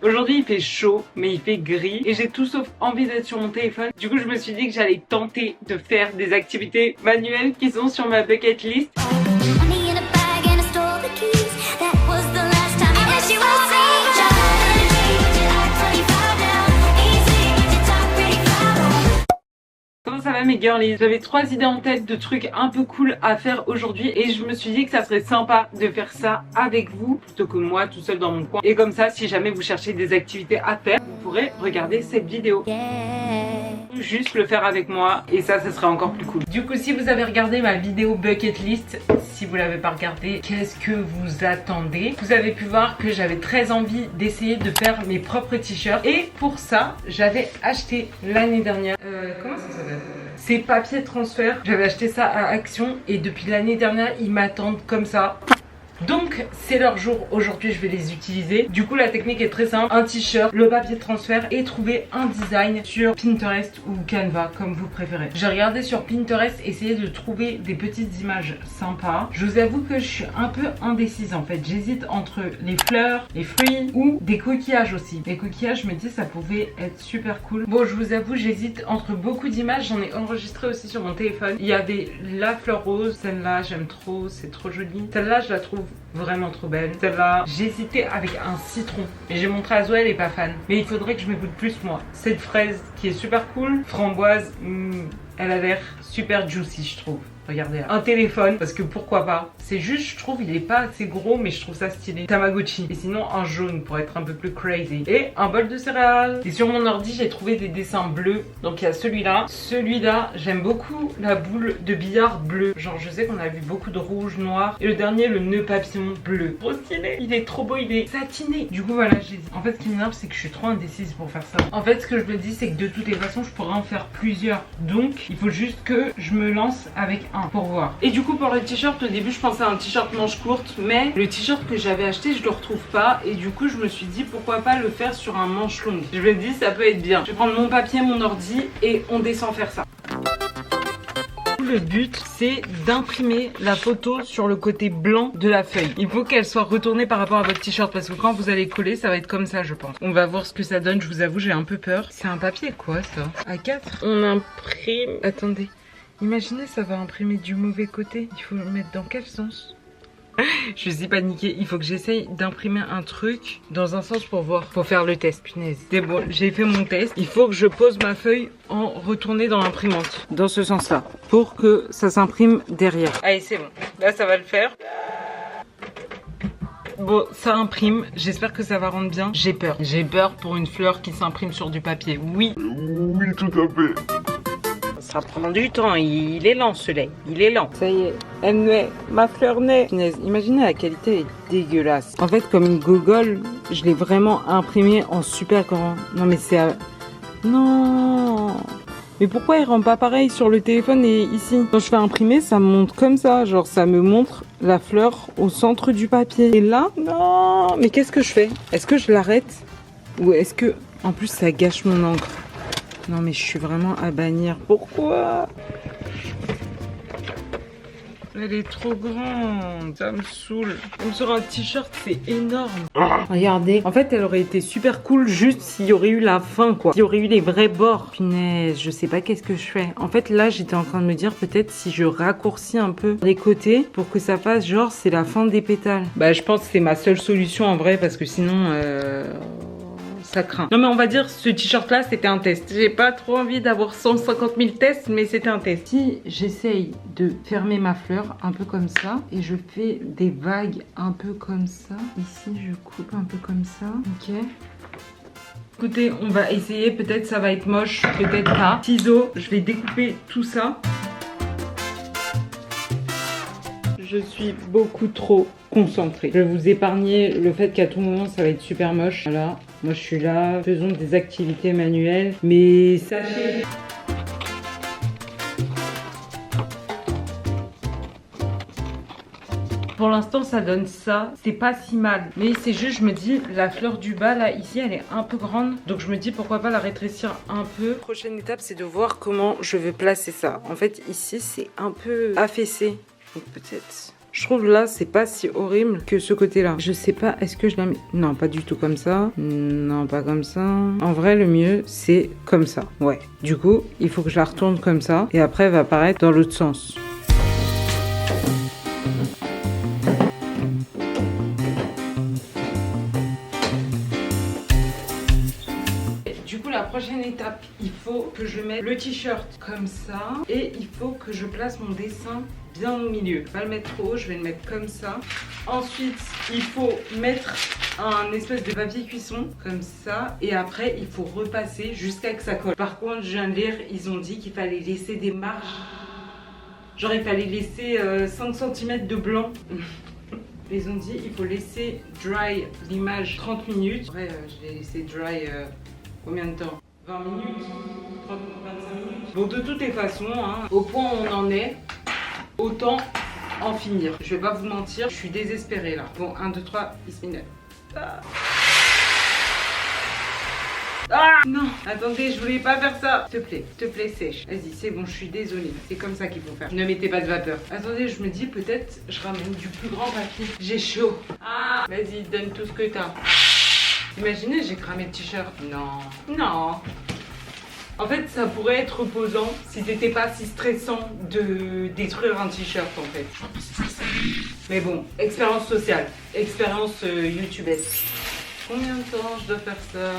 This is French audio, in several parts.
Aujourd'hui il fait chaud mais il fait gris et j'ai tout sauf envie d'être sur mon téléphone. Du coup je me suis dit que j'allais tenter de faire des activités manuelles qui sont sur ma bucket list. Comment ça va mes girlies? J'avais 3 idées en tête de trucs un peu cool à faire aujourd'hui et je me suis dit que ça serait sympa de faire ça avec vous plutôt que moi tout seul dans mon coin. Et comme ça, si jamais vous cherchez des activités à faire, vous pourrez regarder cette vidéo. Juste le faire avec moi et ça serait encore plus cool. Du coup, si vous avez regardé ma vidéo bucket list, si vous l'avez pas regardée, qu'est-ce que vous attendez? Vous avez pu voir que j'avais très envie d'essayer de faire mes propres t-shirts et pour ça, j'avais acheté l'année dernière. Comment ça s'appelle? C'est papier transfert. J'avais acheté ça à Action et depuis l'année dernière, ils m'attendent comme ça. Donc c'est leur jour, aujourd'hui je vais les utiliser. Du coup la technique est très simple, un t-shirt, le papier de transfert et trouver un design sur Pinterest ou Canva comme vous préférez. J'ai regardé sur Pinterest, essayé de trouver des petites images sympas. Je vous avoue que je suis un peu indécise en fait, j'hésite entre les fleurs, les fruits ou des coquillages aussi. Les coquillages je me dis ça pouvait être super cool. Bon je vous avoue j'hésite entre beaucoup d'images, j'en ai enregistré aussi sur mon téléphone. Il y avait la fleur rose, celle-là j'aime trop, c'est trop joli. Celle-là je la trouve vraiment trop belle. Celle-là, j'hésitais avec un citron. Et j'ai montré à Zoé, elle est pas fan. Mais il faudrait que je m'écoute plus moi. Cette fraise qui est super cool. Framboise, elle a l'air super juicy je trouve. Regardez là. Un téléphone, parce que pourquoi pas. C'est juste, je trouve, il est pas assez gros, mais je trouve ça stylé. Tamagotchi. Et sinon, un jaune pour être un peu plus crazy. Et un bol de céréales. Et sur mon ordi, j'ai trouvé des dessins bleus. Donc il y a celui-là. Celui-là, j'aime beaucoup la boule de billard bleu. Genre, je sais qu'on a vu beaucoup de rouge, noir. Et le dernier, le nœud papillon bleu. Trop stylé. Il est trop beau, il est satiné. Du coup, voilà, j'hésite. En fait, ce qui m'énerve, c'est que je suis trop indécise pour faire ça. En fait, ce que je me dis, c'est que de toutes les façons, je pourrais en faire plusieurs. Donc, il faut juste que je me lance avec un pour voir. Et du coup pour le t-shirt, au début je pensais à un t-shirt manche courte, mais le t-shirt que j'avais acheté je le retrouve pas et du coup je me suis dit pourquoi pas le faire sur un manche longue. Je me dis ça peut être bien. Je vais prendre mon papier, mon ordi et on descend faire ça. Le but c'est d'imprimer la photo sur le côté blanc de la feuille. Il faut qu'elle soit retournée par rapport à votre t-shirt parce que quand vous allez coller ça va être comme ça je pense. On va voir ce que ça donne, je vous avoue j'ai un peu peur. C'est un papier quoi ça? A4. On imprime... Attendez. Imaginez ça va imprimer du mauvais côté. Il faut le mettre dans quel sens? Je suis paniquée. Il faut que j'essaye d'imprimer un truc dans un sens pour voir. Faut faire le test. Punaise. C'est bon, j'ai fait mon test. Il faut que je pose ma feuille en retournée dans l'imprimante. Dans ce sens-là. Pour que ça s'imprime derrière. Allez, c'est bon. Là, ça va le faire. Bon, ça imprime. J'espère que ça va rendre bien. J'ai peur. J'ai peur pour une fleur qui s'imprime sur du papier. Oui. Oui, tout à fait. Ça prend du temps, il est lent ce soleil, il est lent. Ça y est, elle naît, ma fleur naît. Imaginez la qualité est dégueulasse. En fait comme une gogole, je l'ai vraiment imprimé en super grand. Non mais c'est... Non. Mais pourquoi il rend pas pareil sur le téléphone et ici? Quand je fais imprimer, ça me montre comme ça. Genre ça me montre la fleur au centre du papier. Et là, non. Mais qu'est-ce que je fais? Est-ce que je l'arrête? Ou est-ce que... En plus ça gâche mon encre. Non mais je suis vraiment à bannir. Pourquoi? Elle est trop grande. Ça me saoule. Comme sur un t-shirt, c'est énorme. Regardez. En fait, elle aurait été super cool juste s'il y aurait eu la fin, quoi. S'il y aurait eu les vrais bords. Punaise, je sais pas qu'est-ce que je fais. En fait, là, j'étais en train de me dire peut-être si je raccourcis un peu les côtés pour que ça fasse genre c'est la fin des pétales. Bah, je pense que c'est ma seule solution en vrai parce que sinon... ça craint. Non mais on va dire ce t-shirt là c'était un test. J'ai pas trop envie d'avoir 150 000 tests mais c'était un test. Si j'essaye de fermer ma fleur un peu comme ça et je fais des vagues un peu comme ça. Ici je coupe un peu comme ça. Ok. Écoutez on va essayer, peut-être ça va être moche, peut-être pas. Ciseaux, je vais découper tout ça. Je suis beaucoup trop concentrée. Je vais vous épargner le fait qu'à tout moment ça va être super moche. Voilà, moi je suis là, faisons des activités manuelles. Mais sachez... Pour l'instant ça donne ça, c'est pas si mal. Mais c'est juste, je me dis, la fleur du bas là, ici elle est un peu grande. Donc je me dis pourquoi pas la rétrécir un peu. Prochaine étape c'est de voir comment je vais placer ça. En fait ici c'est un peu affaissé. Donc peut-être Je trouve là, c'est pas si horrible que ce côté-là. Je sais pas, est-ce que je la mets... Non, pas du tout comme ça. Non, pas comme ça. En vrai, le mieux, c'est comme ça. Ouais. Du coup, il faut que je la retourne comme ça. Et après, elle va apparaître dans l'autre sens. La prochaine étape, il faut que je mette le t-shirt comme ça et il faut que je place mon dessin bien au milieu. Pas le mettre trop haut, je vais le mettre comme ça. Ensuite, il faut mettre un espèce de papier cuisson comme ça et après il faut repasser jusqu'à que ça colle. Par contre, je viens de lire, ils ont dit qu'il fallait laisser des marges. Genre il fallait laisser 5 cm de blanc. Ils ont dit il faut laisser dry l'image 30 minutes. Ouais, je l'ai laissé dry combien de temps? 20 minutes? 30, 25 minutes? Bon, de toutes les façons, hein, au point où on en est, autant en finir. Je vais pas vous mentir, je suis désespérée là. Bon, 1, 2, 3, bismillah. Ah non, attendez, je voulais pas faire ça. S'il te plaît, sèche. Vas-y, c'est bon, je suis désolée. C'est comme ça qu'il faut faire. Ne mettez pas de vapeur. Attendez, je me dis peut-être je ramène du plus grand papier. J'ai chaud. Ah, vas-y, donne tout ce que t'as. Imaginez, j'ai cramé le t-shirt. Non, non. En fait, ça pourrait être reposant si c'était pas si stressant de détruire un t-shirt en fait. Mais bon, expérience sociale, expérience youtubeuse. Combien de temps je dois faire ça?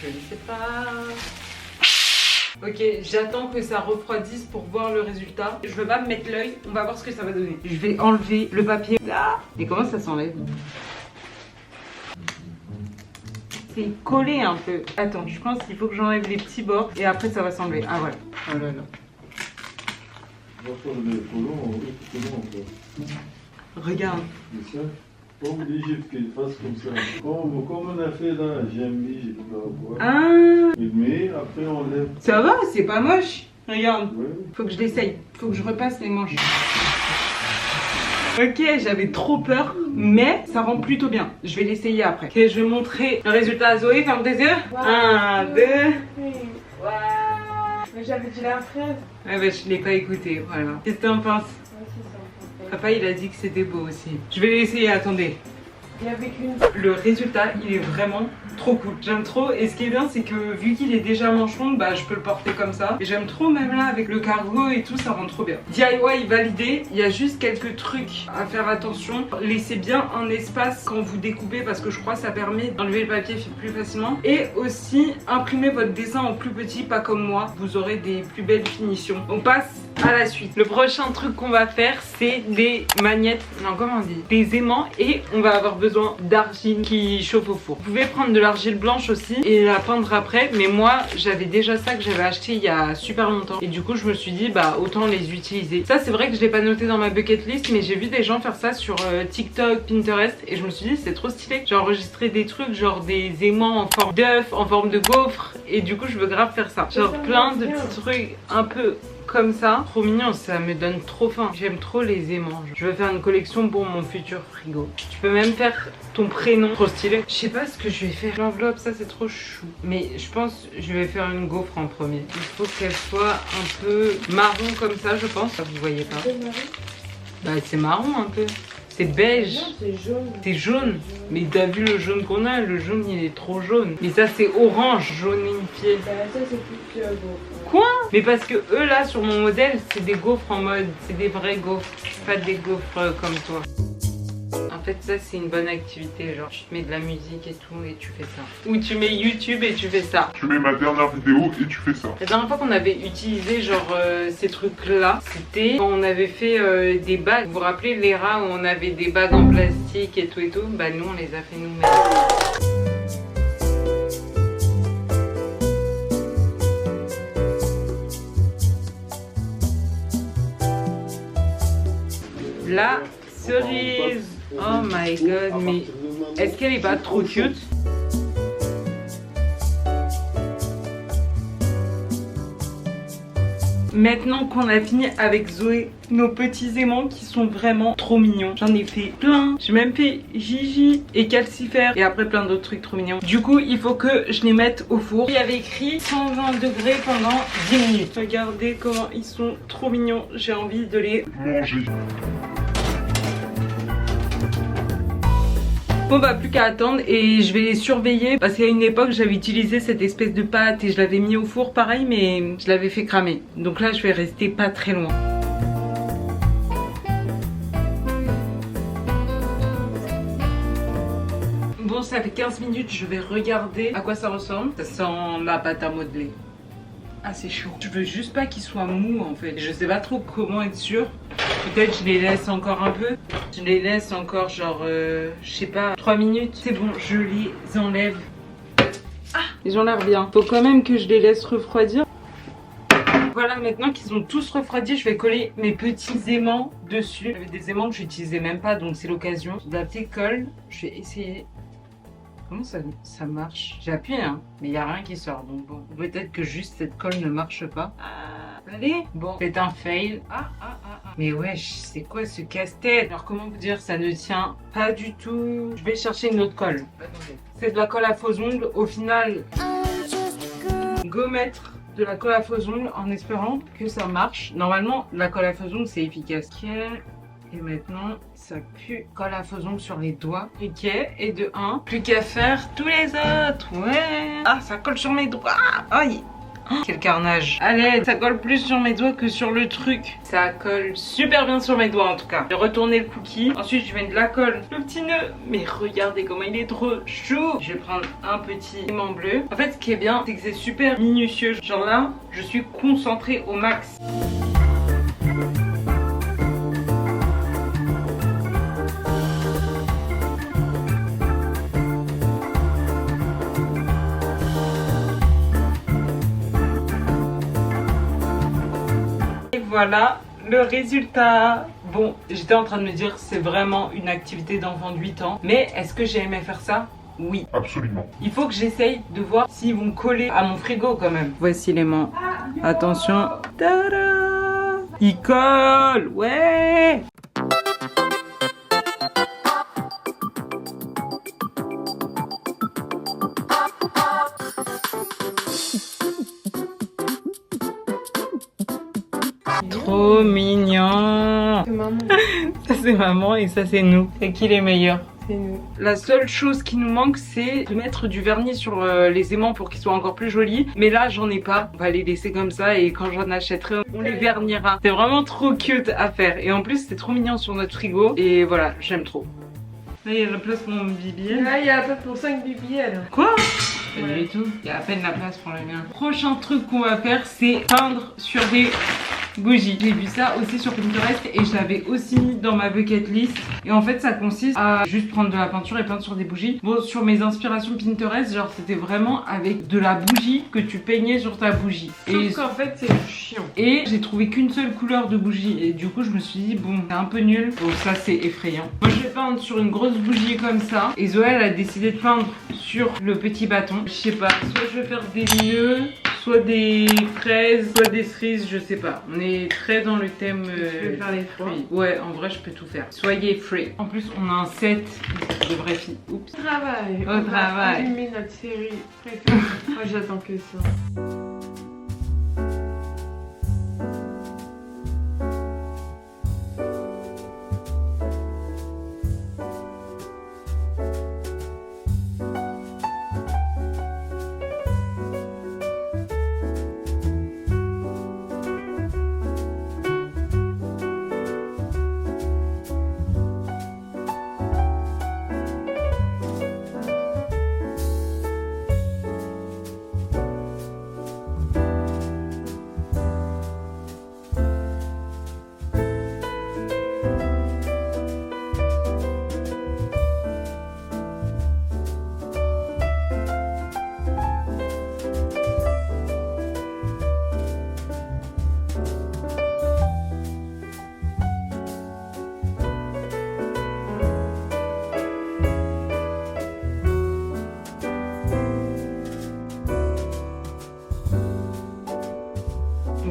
Je ne sais pas. Ok, j'attends que ça refroidisse pour voir le résultat. Je veux pas me mettre l'œil, on va voir ce que ça va donner. Je vais enlever le papier. Ah, et comment ça s'enlève? C'est collé un peu. Attends, je pense qu'il faut que j'enlève les petits bords et après ça va s'enlever. Ah voilà. Oh là là. Regarde. Pas obligé qu'il fasse comme ça. Comme on a fait là, j'ai mis, j'ai pas. Ah. Mais après on lève. Ça va, c'est pas moche. Regarde. Ouais. Faut que je l'essaye. Faut que je repasse les manches. Ok, j'avais trop peur, mais ça rend plutôt bien. Je vais l'essayer après. Ok, je vais montrer le résultat à Zoé. Ferme tes yeux. 1, 2. Waouh. Mais j'avais dit la fraise. Ouais, bah je l'ai pas écouté. Voilà. Qu'est-ce que t'en penses? Papa, il a dit que c'était beau aussi. Je vais l'essayer, attendez. Il y avait qu'une. Le résultat, il est vraiment trop cool. J'aime trop. Et ce qui est bien, c'est que vu qu'il est déjà manche longue, bah je peux le porter comme ça. Et j'aime trop même là avec le cargo et tout, ça rend trop bien. DIY validé. Il y a juste quelques trucs à faire attention. Laissez bien un espace quand vous découpez parce que je crois que ça permet d'enlever le papier plus facilement. Et aussi, imprimez votre dessin en plus petit, pas comme moi. Vous aurez des plus belles finitions. On passe à la suite. Le prochain truc qu'on va faire, c'est des magnettes. Non, comment on dit? Des aimants. Et on va avoir besoin d'argile qui chauffe au four. Vous pouvez prendre de l'argile blanche aussi et la peindre après, mais moi j'avais déjà ça que j'avais acheté il y a super longtemps et du coup je me suis dit bah autant les utiliser. Ça c'est vrai que je l'ai pas noté dans ma bucket list, mais j'ai vu des gens faire ça sur TikTok, Pinterest et je me suis dit c'est trop stylé. J'ai enregistré des trucs genre des aimants en forme d'œuf, en forme de gaufre et du coup je veux grave faire ça. Genre plein de petits trucs un peu comme ça, trop mignon, ça me donne trop faim. J'aime trop les aimants. Je veux faire une collection pour mon futur frigo. Tu peux même faire ton prénom, trop stylé. Je sais pas ce que je vais faire. L'enveloppe, ça c'est trop chou. Mais je pense que je vais faire une gaufre en premier. Il faut qu'elle soit un peu marron comme ça, je pense. Vous voyez pas? Bah c'est marron un peu. C'est beige. Non, c'est jaune. C'est jaune. Mais t'as vu le jaune qu'on a? Le jaune il est trop jaune. Mais ça c'est orange, jaunifié. Bah, ça c'est plus gaufre. Quoi? Mais parce que eux là sur mon modèle c'est des gaufres en mode, c'est des vrais gaufres, pas des gaufres comme toi. En fait ça c'est une bonne activité, genre tu te mets de la musique et tout et tu fais ça. Ou tu mets YouTube et tu fais ça. Tu mets ma dernière vidéo et tu fais ça. La dernière fois qu'on avait utilisé genre ces trucs là, c'était quand on avait fait des bagues. Vous vous rappelez les rats où on avait des bagues en plastique et tout? Bah nous on les a fait nous-mêmes. La cerise. Oh my god, mais est-ce qu'elle est pas trop cute? Maintenant qu'on a fini avec Zoé, nos petits aimants qui sont vraiment trop mignons. J'en ai fait plein. J'ai même fait Gigi et Calcifère et après plein d'autres trucs trop mignons. Du coup, il faut que je les mette au four. Il y avait écrit 120 degrés pendant 10 minutes. Regardez comment ils sont trop mignons. J'ai envie de les Manger. Bon bah plus qu'à attendre et je vais les surveiller parce qu'à une époque j'avais utilisé cette espèce de pâte et je l'avais mis au four pareil mais je l'avais fait cramer. Donc là je vais rester pas très loin. Bon ça fait 15 minutes, je vais regarder à quoi ça ressemble. Ça sent la pâte à modeler. Ah c'est chaud. Je veux juste pas qu'ils soient mous en fait. Je sais pas trop comment être sûre. Peut-être je les laisse encore un peu. Je les laisse encore genre, je sais pas, 3 minutes. C'est bon, je les enlève. Ah, ils ont l'air bien. Faut quand même que je les laisse refroidir. Voilà, maintenant qu'ils ont tous refroidi, je vais coller mes petits aimants dessus. J'avais des aimants que j'utilisais même pas, donc c'est l'occasion. De la petite colle, je vais essayer. Comment ça marche? J'ai appuyé, hein, mais il n'y a rien qui sort. Donc bon, peut-être que juste cette colle ne marche pas. Allez, bon, c'est un fail. Mais wesh, c'est quoi ce casse-tête? Alors comment vous dire, ça ne tient pas du tout. Je vais chercher une autre colle. C'est de la colle à faux ongles. Au final, go mettre de la colle à faux ongles en espérant que ça marche. Normalement, la colle à faux ongles, c'est efficace. Ok. Et maintenant, ça pue colle à faux ongles sur les doigts. Ok, et de 1, plus qu'à faire tous les autres. Ouais. Ah, ça colle sur mes doigts. Aïe. Oh, quel carnage. Allez, ça colle plus sur mes doigts que sur le truc. Ça colle super bien sur mes doigts en tout cas. Je vais retourner le cookie. Ensuite, je mets de la colle. Le petit nœud. Mais regardez comment il est trop chou. Je vais prendre un petit aimant bleu. En fait, ce qui est bien, c'est que c'est super minutieux. Genre là, je suis concentrée au max. Voilà le résultat. Bon, j'étais en train de me dire c'est vraiment une activité d'enfant de 8 ans. Mais est-ce que j'ai aimé faire ça? Oui. Absolument. Il faut que j'essaye de voir s'ils vont coller à mon frigo quand même. Voici l'aimant. Attention. Tada! Il colle. Ouais. Trop mignon. C'est maman. Ça c'est maman et ça c'est nous. C'est qui les meilleurs? C'est nous. La seule chose qui nous manque c'est de mettre du vernis sur les aimants pour qu'ils soient encore plus jolis. Mais là j'en ai pas. On va les laisser comme ça et quand j'en achèterai on les vernira. C'est vraiment trop cute à faire. Et en plus c'est trop mignon sur notre frigo. Et voilà, j'aime trop. Là il y a la place pour mon bibi. Là, il y a à peu pour 5 BBL. Quoi? Pas Ouais. du tout. Il y a à peine la place pour le mien. Prochain truc qu'on va faire, c'est peindre sur des bougies. J'ai vu ça aussi sur Pinterest et je l'avais aussi mis dans ma bucket list. Et en fait, ça consiste à juste prendre de la peinture et peindre sur des bougies. Bon, sur mes inspirations Pinterest, genre c'était vraiment avec de la bougie que tu peignais sur ta bougie. Sauf qu'en fait, c'est chiant. Et j'ai trouvé qu'une seule couleur de bougie. Et du coup, je me suis dit, bon, c'est un peu nul. Bon, ça, c'est effrayant. Moi, je vais peindre sur une grosse bougie comme ça. Et Zoé, elle a décidé de peindre sur le petit bâton. Je sais pas, soit je vais faire des nœuds, soit des fraises, soit des cerises, je sais pas. On est très dans le thème Tu veux faire les fruits. Ouais, en vrai, je peux tout faire. Soyez free. En plus, on a un set de vraies filles. Oups. Travail. Au On va travail. allumer notre série préférée. Moi, j'attends que ça.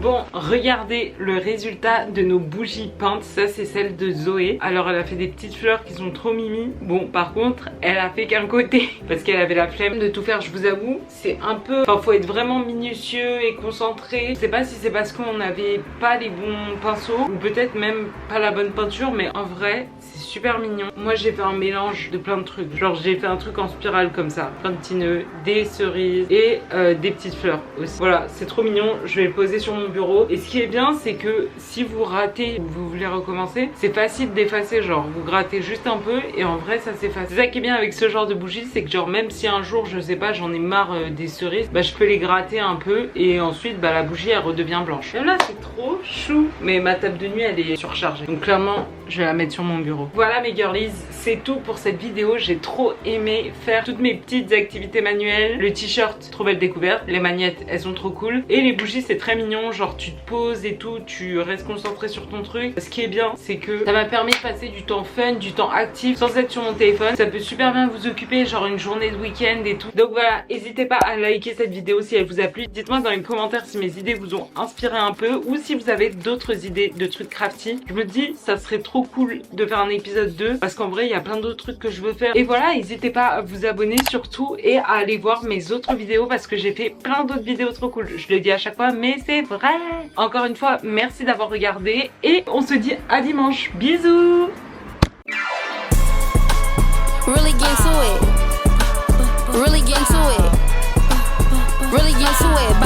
Bon, regardez le résultat de nos bougies peintes. Ça c'est celle de Zoé. Alors elle a fait des petites fleurs qui sont trop mimi. Bon par contre elle a fait qu'un côté parce qu'elle avait la flemme de tout faire, je vous avoue. C'est un peu... Enfin faut être vraiment minutieux et concentré. Je sais pas si c'est parce qu'on n'avait pas les bons pinceaux ou peut-être même pas la bonne peinture, mais en vrai c'est super mignon. Moi j'ai fait un mélange de plein de trucs. Genre j'ai fait un truc en spirale comme ça, plein de petits nœuds, des cerises et des petites fleurs aussi. Voilà, c'est trop mignon. Je vais le poser sur mon bureau. Et ce qui est bien, c'est que si vous ratez ou vous voulez recommencer, c'est facile d'effacer. Genre vous grattez juste un peu et en vrai ça s'efface. C'est ça qui est bien avec ce genre de bougie, c'est que genre même si un jour je sais pas j'en ai marre des cerises, bah je peux les gratter un peu et ensuite bah la bougie elle redevient blanche. Et là c'est trop chou. Mais ma table de nuit elle est surchargée, donc clairement je vais la mettre sur mon bureau. Voilà mes girlies, c'est tout pour cette vidéo. J'ai trop aimé faire toutes mes petites activités manuelles. Le t-shirt, trop belle découverte. Les magnettes, elles sont trop cool. Et les bougies, c'est très mignon. Genre tu te poses et tout, tu restes concentré sur ton truc. Ce qui est bien, c'est que ça m'a permis de passer du temps fun, du temps actif sans être sur mon téléphone. Ça peut super bien vous occuper, genre une journée de week-end et tout. Donc voilà, n'hésitez pas à liker cette vidéo si elle vous a plu. Dites-moi dans les commentaires si mes idées vous ont inspiré un peu ou si vous avez d'autres idées de trucs crafty. Je me dis, ça serait trop cool de faire un épisode 2 parce qu'en vrai, il y a plein d'autres trucs que je veux faire. Et voilà, n'hésitez pas à vous abonner surtout et à aller voir mes autres vidéos parce que j'ai fait plein d'autres vidéos trop cool. Je le dis à chaque fois, mais c'est vrai. Encore une fois, merci d'avoir regardé et on se dit à dimanche. Bisous. Really get to it. Really get to it. Really get to it.